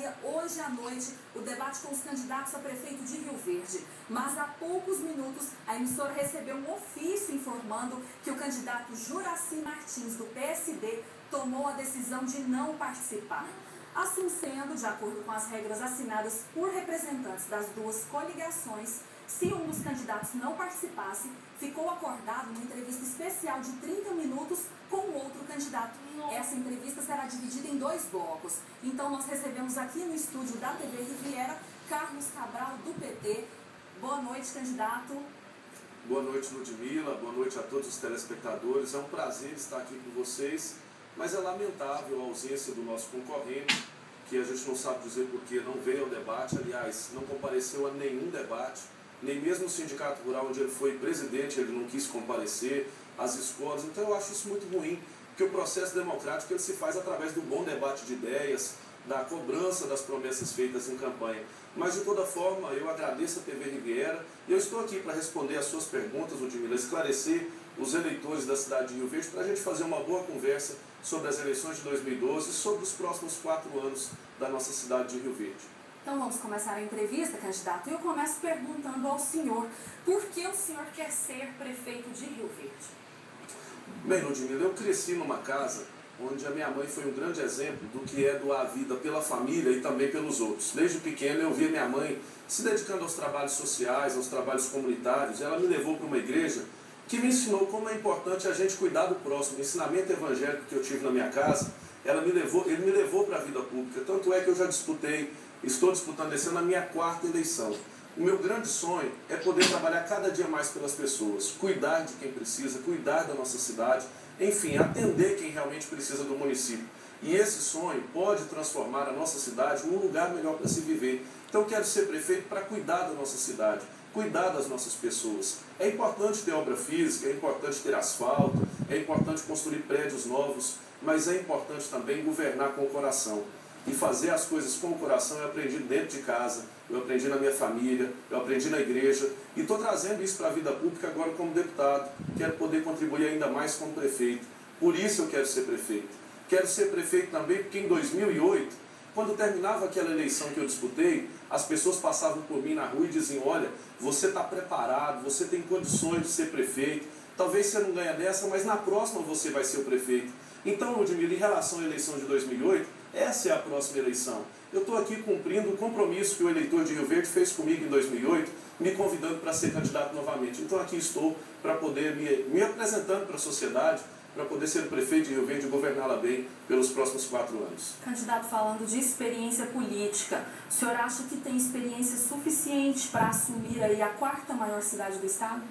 inicia hoje à noite o debate com os candidatos a prefeito de Rio Verde. Mas há poucos minutos a emissora recebeu um ofício informando que o candidato Juracy Martins, do PSD, tomou a decisão de não participar. Assim sendo, de acordo com as regras assinadas por representantes das duas coligações, se um dos candidatos não participasse, ficou acordado uma entrevista especial de 30 minutos com o outro candidato. Essa entrevista será dividida em 2 blocos. Então nós recebemos aqui no estúdio da TV Riviera, Carlos Cabral, do PT. Boa noite, candidato. Boa noite, Ludmila. Boa noite a todos os telespectadores. É um prazer estar aqui com vocês, mas é lamentável a ausência do nosso concorrente, que a gente não sabe dizer por que não veio ao debate. Aliás, não compareceu a nenhum debate, nem mesmo o Sindicato Rural, onde ele foi presidente, ele não quis comparecer, as escolas. Então eu acho isso muito ruim, porque o processo democrático ele se faz através do bom debate de ideias, da cobrança das promessas feitas em campanha. Mas de toda forma, eu agradeço a TV Riviera e eu estou aqui para responder as suas perguntas, Ludmila, esclarecer os eleitores da cidade de Rio Verde para a gente fazer uma boa conversa sobre as eleições de 2012 e sobre os próximos 4 anos da nossa cidade de Rio Verde. Então vamos começar a entrevista, candidato. Eu começo perguntando ao senhor, por que o senhor quer ser prefeito de Rio Verde? Bem, Ludmila, eu cresci numa casa onde a minha mãe foi um grande exemplo do que é doar a vida pela família e também pelos outros. Desde pequeno eu via minha mãe se dedicando aos trabalhos sociais, aos trabalhos comunitários. Ela me levou para uma igreja que me ensinou como é importante a gente cuidar do próximo. O ensinamento evangélico que eu tive na minha casa, ele me levou para a vida pública. Tanto é que eu já estou disputando esse ano a minha 4ª eleição. O meu grande sonho é poder trabalhar cada dia mais pelas pessoas, cuidar de quem precisa, cuidar da nossa cidade, enfim, atender quem realmente precisa do município. E esse sonho pode transformar a nossa cidade num lugar melhor para se viver. Então eu quero ser prefeito para cuidar da nossa cidade, cuidar das nossas pessoas. É importante ter obra física, é importante ter asfalto, é importante construir prédios novos, mas é importante também governar com o coração. E fazer as coisas com o coração eu aprendi dentro de casa, eu aprendi na minha família, eu aprendi na igreja e estou trazendo isso para a vida pública agora como deputado. Quero poder contribuir ainda mais como prefeito. Por isso eu quero ser prefeito. Quero ser prefeito também porque em 2008, quando terminava aquela eleição que eu disputei, as pessoas passavam por mim na rua e diziam: olha, você está preparado, você tem condições de ser prefeito, talvez você não ganhe dessa, mas na próxima você vai ser o prefeito. Então, Ludmila, em relação à eleição de 2008, essa é a próxima eleição. Eu estou aqui cumprindo o compromisso que o eleitor de Rio Verde fez comigo em 2008, me convidando para ser candidato novamente. Então aqui estou para poder me apresentando para a sociedade, para poder ser o prefeito de Rio Verde e governá-la bem pelos próximos 4 anos. Candidato, falando de experiência política, o senhor acha que tem experiência suficiente para assumir aí a 4ª maior cidade do estado?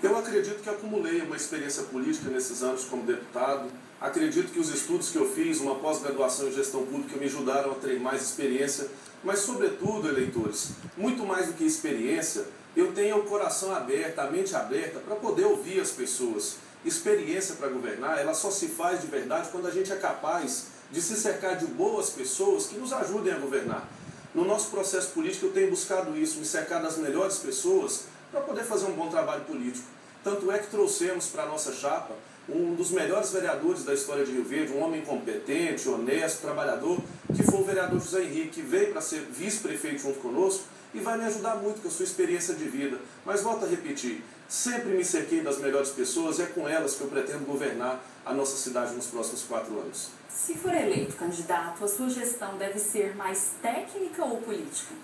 Eu acredito que acumulei uma experiência política nesses anos como deputado. Acredito que os estudos que eu fiz, uma pós-graduação em gestão pública, me ajudaram a ter mais experiência. Mas, sobretudo, eleitores, muito mais do que experiência, eu tenho o coração aberto, a mente aberta para poder ouvir as pessoas. Experiência para governar, ela só se faz de verdade quando a gente é capaz de se cercar de boas pessoas que nos ajudem a governar. No nosso processo político eu tenho buscado isso, me cercar das melhores pessoas para poder fazer um bom trabalho político. Tanto é que trouxemos para a nossa chapa um dos melhores vereadores da história de Rio Verde, um homem competente, honesto, trabalhador, que foi o vereador José Henrique, que veio para ser vice-prefeito junto conosco e vai me ajudar muito com a sua experiência de vida. Mas volto a repetir, sempre me cerquei das melhores pessoas e é com elas que eu pretendo governar a nossa cidade nos próximos 4 anos. Se for eleito candidato, a sua gestão deve ser mais técnica ou política?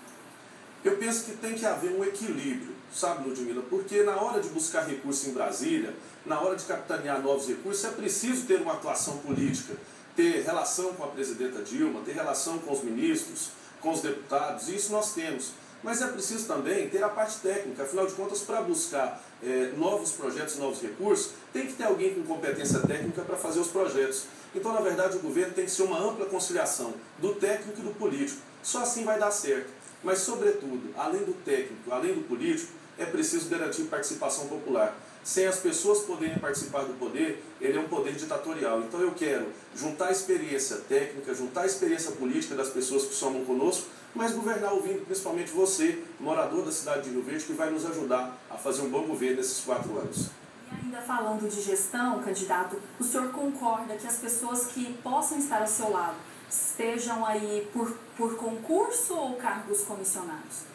Eu penso que tem que haver um equilíbrio, sabe, Ludmila? Porque na hora de buscar recursos em Brasília, na hora de capitanear novos recursos, é preciso ter uma atuação política, ter relação com a presidenta Dilma, ter relação com os ministros, com os deputados, e isso nós temos. Mas é preciso também ter a parte técnica, afinal de contas, para buscar novos projetos, novos recursos, tem que ter alguém com competência técnica para fazer os projetos. Então, na verdade, o governo tem que ser uma ampla conciliação do técnico e do político. Só assim vai dar certo. Mas, sobretudo, além do técnico, além do político, é preciso garantir participação popular. Sem as pessoas poderem participar do poder, ele é um poder ditatorial. Então eu quero juntar a experiência técnica, juntar a experiência política das pessoas que somam conosco, mas governar ouvindo principalmente você, morador da cidade de Rio Verde, que vai nos ajudar a fazer um bom governo nesses 4 anos. E ainda falando de gestão, candidato, o senhor concorda que as pessoas que possam estar ao seu lado estejam aí por concurso ou cargos comissionados?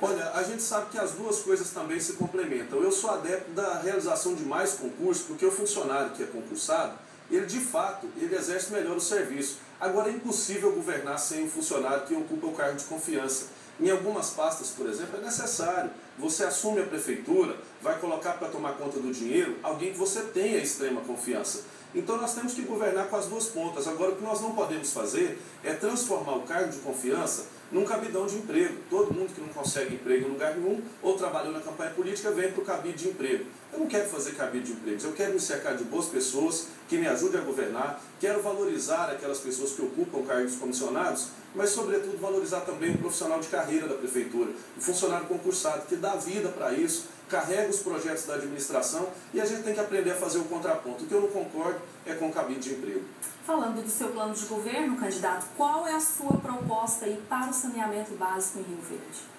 Olha, a gente sabe que as duas coisas também se complementam. Eu sou adepto da realização de mais concursos, porque o funcionário que é concursado, ele de fato, ele exerce melhor o serviço. Agora é impossível governar sem um funcionário que ocupa o cargo de confiança. Em algumas pastas, por exemplo, é necessário. Você assume a prefeitura, vai colocar para tomar conta do dinheiro alguém que você tenha extrema confiança. Então nós temos que governar com as duas pontas. Agora o que nós não podemos fazer é transformar o cargo de confiança num cabidão de emprego. Todo mundo que não consegue emprego em lugar nenhum ou trabalhou na campanha política vem para o cabide de emprego. Eu não quero fazer cabide de empregos, eu quero me cercar de boas pessoas que me ajudem a governar, quero valorizar aquelas pessoas que ocupam cargos comissionados, mas sobretudo valorizar também o profissional de carreira da prefeitura, o funcionário concursado que dá vida para isso, carrega os projetos da administração e a gente tem que aprender a fazer o contraponto. O que eu não concordo é com o cabide de emprego. Falando do seu plano de governo, candidato, qual é a sua proposta aí para o saneamento básico em Rio Verde?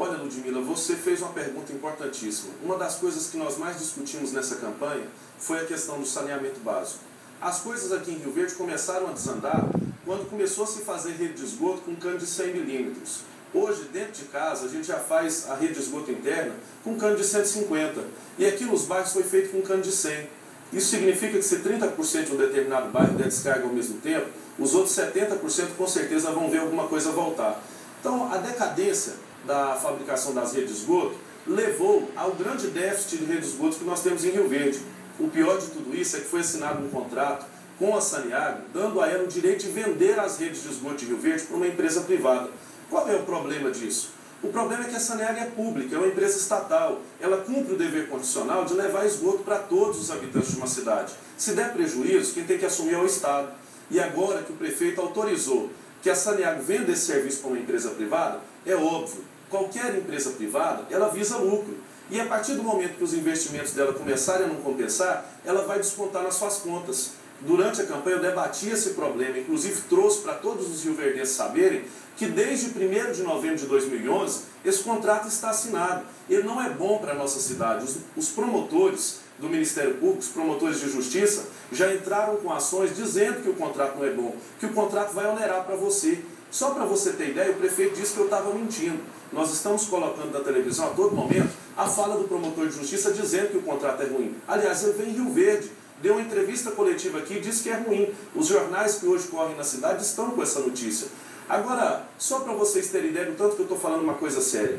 Olha, Ludmila, você fez uma pergunta importantíssima. Uma das coisas que nós mais discutimos nessa campanha foi a questão do saneamento básico. As coisas aqui em Rio Verde começaram a desandar quando começou a se fazer rede de esgoto com cano de 100 milímetros. Hoje, dentro de casa, a gente já faz a rede de esgoto interna com cano de 150. E aqui nos bairros foi feito com cano de 100. Isso significa que se 30% de um determinado bairro der descarga ao mesmo tempo, os outros 70% com certeza vão ver alguma coisa voltar. Então, a decadência da fabricação das redes de esgoto levou ao grande déficit de redes de esgoto que nós temos em Rio Verde. O pior de tudo isso é que foi assinado um contrato com a Saneago, dando a ela o direito de vender as redes de esgoto de Rio Verde para uma empresa privada. Qual é o problema disso? O problema é que a Saneago é pública, é uma empresa estatal. Ela cumpre o dever constitucional de levar esgoto para todos os habitantes de uma cidade. Se der prejuízo, quem tem que assumir é o Estado. E agora que o prefeito autorizou que a Saneago venda esse serviço para uma empresa privada, é óbvio, qualquer empresa privada, ela visa lucro. E a partir do momento que os investimentos dela começarem a não compensar, ela vai descontar nas suas contas. Durante a campanha eu debati esse problema, inclusive trouxe para todos os rioverdenses saberem que desde 1º de novembro de 2011, esse contrato está assinado. Ele não é bom para a nossa cidade. Os promotores do Ministério Público, os promotores de justiça, já entraram com ações dizendo que o contrato não é bom, que o contrato vai onerar para você. Só para você ter ideia, o prefeito disse que eu estava mentindo. Nós estamos colocando na televisão a todo momento a fala do promotor de justiça dizendo que o contrato é ruim. Aliás, ele vem em Rio Verde, deu uma entrevista coletiva aqui e disse que é ruim. Os jornais que hoje correm na cidade estão com essa notícia. Agora, só para vocês terem ideia do tanto que eu estou falando uma coisa séria.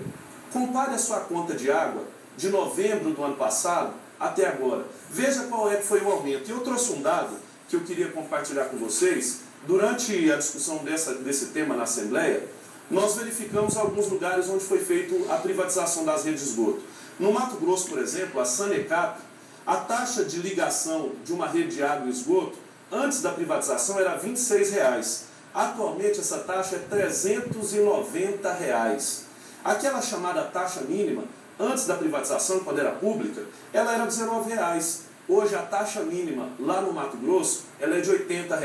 Compare a sua conta de água de novembro do ano passado até agora. Veja qual é que foi o aumento. E eu trouxe um dado que eu queria compartilhar com vocês. Durante a discussão desse tema na Assembleia, nós verificamos alguns lugares onde foi feita a privatização das redes de esgoto. No Mato Grosso, por exemplo, a Sanecap, a taxa de ligação de uma rede de água e esgoto, antes da privatização, era R$ 26. Atualmente, essa taxa é R$ 390. Aquela chamada taxa mínima, antes da privatização, quando era pública, ela era R$ 19. Hoje, a taxa mínima lá no Mato Grosso, ela é de R$ 80.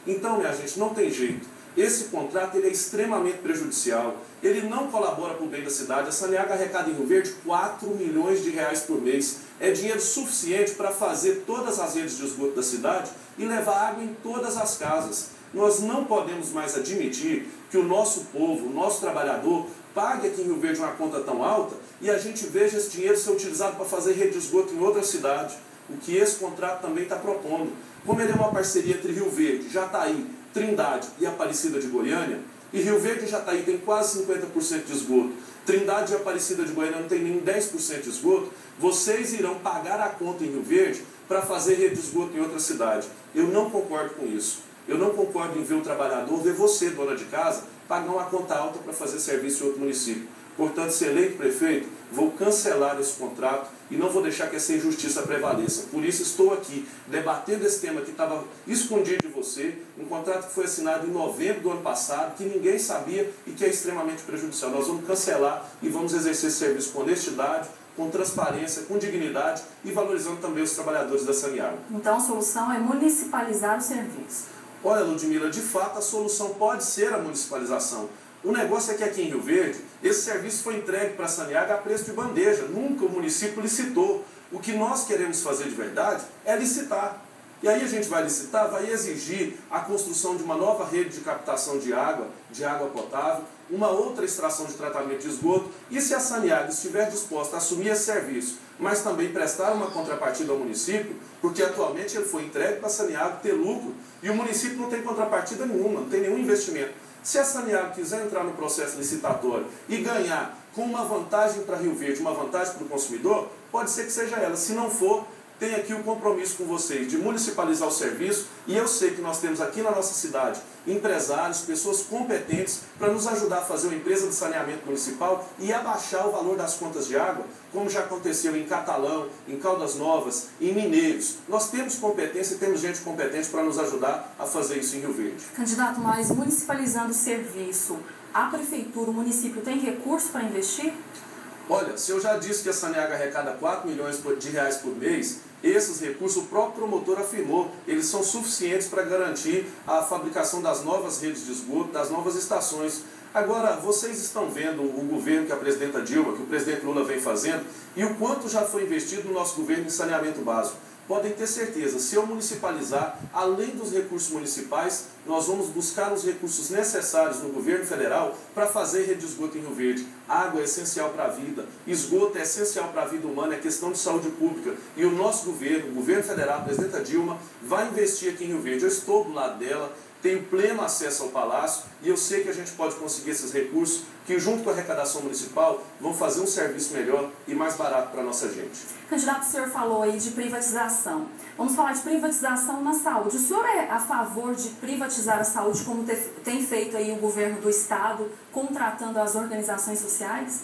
Então, minha gente, não tem jeito. Esse contrato ele é extremamente prejudicial. Ele não colabora para o bem da cidade. A Saneago arrecada em Rio Verde R$ 4 milhões por mês. É dinheiro suficiente para fazer todas as redes de esgoto da cidade e levar água em todas as casas. Nós não podemos mais admitir que o nosso povo, o nosso trabalhador, pague aqui em Rio Verde uma conta tão alta e a gente veja esse dinheiro ser utilizado para fazer rede de esgoto em outra cidade. O que esse contrato também está propondo. Como ele é uma parceria entre Rio Verde, Jataí, Trindade e Aparecida de Goiânia, e Rio Verde e Jataí tem quase 50% de esgoto, Trindade e Aparecida de Goiânia não tem nem 10% de esgoto, vocês irão pagar a conta em Rio Verde para fazer rede de esgoto em outra cidade. Eu não concordo com isso. Eu não concordo em ver o trabalhador, ver você, dona de casa, pagar uma conta alta para fazer serviço em outro município. Portanto, se eleito prefeito, vou cancelar esse contrato e não vou deixar que essa injustiça prevaleça. Por isso estou aqui, debatendo esse tema que estava escondido de você, um contrato que foi assinado em novembro do ano passado, que ninguém sabia e que é extremamente prejudicial. Nós vamos cancelar e vamos exercer esse serviço com honestidade, com transparência, com dignidade e valorizando também os trabalhadores da Saneago. Então a solução é municipalizar o serviço. Olha, Ludmila, de fato a solução pode ser a municipalização. O negócio é que aqui em Rio Verde, esse serviço foi entregue para a Saneago a preço de bandeja. Nunca o município licitou. O que nós queremos fazer de verdade é licitar. E aí a gente vai licitar, vai exigir a construção de uma nova rede de captação de água potável, uma outra extração de tratamento de esgoto, e se a Saneago estiver disposta a assumir esse serviço, mas também prestar uma contrapartida ao município, porque atualmente ele foi entregue para a Saneago ter lucro, e o município não tem contrapartida nenhuma, não tem nenhum investimento. Se a Saneago quiser entrar no processo licitatório e ganhar com uma vantagem para Rio Verde, uma vantagem para o consumidor, pode ser que seja ela. Se não for, tem aqui o compromisso com vocês de municipalizar o serviço, e eu sei que nós temos aqui na nossa cidade empresários, pessoas competentes para nos ajudar a fazer uma empresa de saneamento municipal e abaixar o valor das contas de água, como já aconteceu em Catalão, em Caldas Novas, em Mineiros. Nós temos competência e temos gente competente para nos ajudar a fazer isso em Rio Verde. Candidato, mas municipalizando o serviço, a prefeitura, o município tem recurso para investir? Olha, se eu já disse que a Saneago arrecada 4 milhões de reais por mês, esses recursos o próprio promotor afirmou, eles são suficientes para garantir a fabricação das novas redes de esgoto, das novas estações. Agora, vocês estão vendo o governo que a presidenta Dilma, que o presidente Lula vem fazendo, e o quanto já foi investido no nosso governo em saneamento básico. Podem ter certeza, se eu municipalizar, além dos recursos municipais, nós vamos buscar os recursos necessários no governo federal para fazer rede de esgoto em Rio Verde. Água é essencial para a vida, esgoto é essencial para a vida humana, é questão de saúde pública. E o nosso governo, o governo federal, a presidenta Dilma, vai investir aqui em Rio Verde. Eu estou do lado dela, tenho pleno acesso ao Palácio e eu sei que a gente pode conseguir esses recursos que, junto com a arrecadação municipal, vão fazer um serviço melhor e mais barato para a nossa gente. Candidato, o senhor falou aí de privatização. Vamos falar de privatização na saúde. O senhor é a favor de privatizar a saúde, como tem feito aí o governo do Estado, contratando as organizações sociais?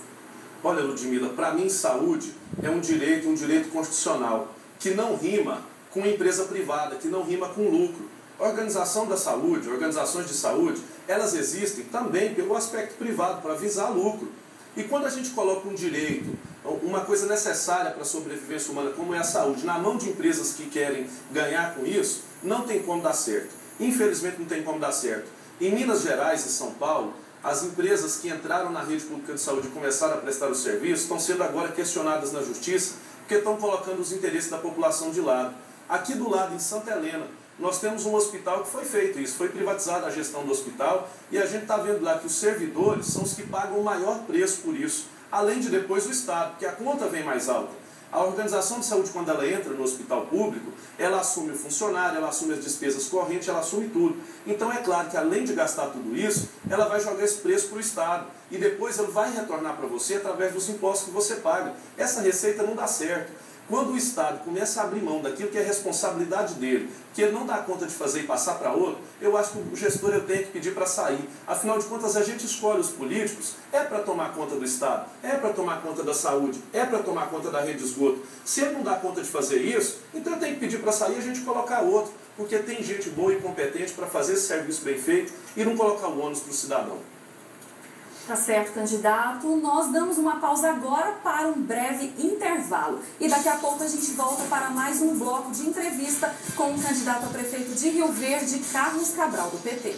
Olha, Ludmila, para mim saúde é um direito constitucional, que não rima com empresa privada, que não rima com lucro. A organização da saúde, organizações de saúde, elas existem também pelo aspecto privado, para visar lucro. E quando a gente coloca um direito, uma coisa necessária para a sobrevivência humana, como é a saúde, na mão de empresas que querem ganhar com isso, não tem como dar certo. Infelizmente não tem como dar certo. Em Minas Gerais e São Paulo, as empresas que entraram na rede pública de saúde e começaram a prestar o serviço estão sendo agora questionadas na justiça, porque estão colocando os interesses da população de lado. Aqui do lado, em Santa Helena, nós temos um hospital que foi feito isso, foi privatizada a gestão do hospital, e a gente está vendo lá que os servidores são os que pagam o maior preço por isso, além de depois o Estado, porque a conta vem mais alta. A organização de saúde, quando ela entra no hospital público, ela assume o funcionário, ela assume as despesas correntes, ela assume tudo. Então é claro que além de gastar tudo isso, ela vai jogar esse preço para o Estado, e depois ele vai retornar para você através dos impostos que você paga. Essa receita não dá certo. Quando o Estado começa a abrir mão daquilo que é responsabilidade dele, que ele não dá conta de fazer e passar para outro, eu acho que o gestor eu tenho que pedir para sair. Afinal de contas, a gente escolhe os políticos, é para tomar conta do Estado, é para tomar conta da saúde, é para tomar conta da rede de esgoto. Se ele não dá conta de fazer isso, então eu tenho que pedir para sair e a gente colocar outro, porque tem gente boa e competente para fazer esse serviço bem feito e não colocar o ônus para o cidadão. Tá certo, candidato. Nós damos uma pausa agora para um breve intervalo. E daqui a pouco a gente volta para mais um bloco de entrevista com o candidato a prefeito de Rio Verde, Carlos Cabral, do PT.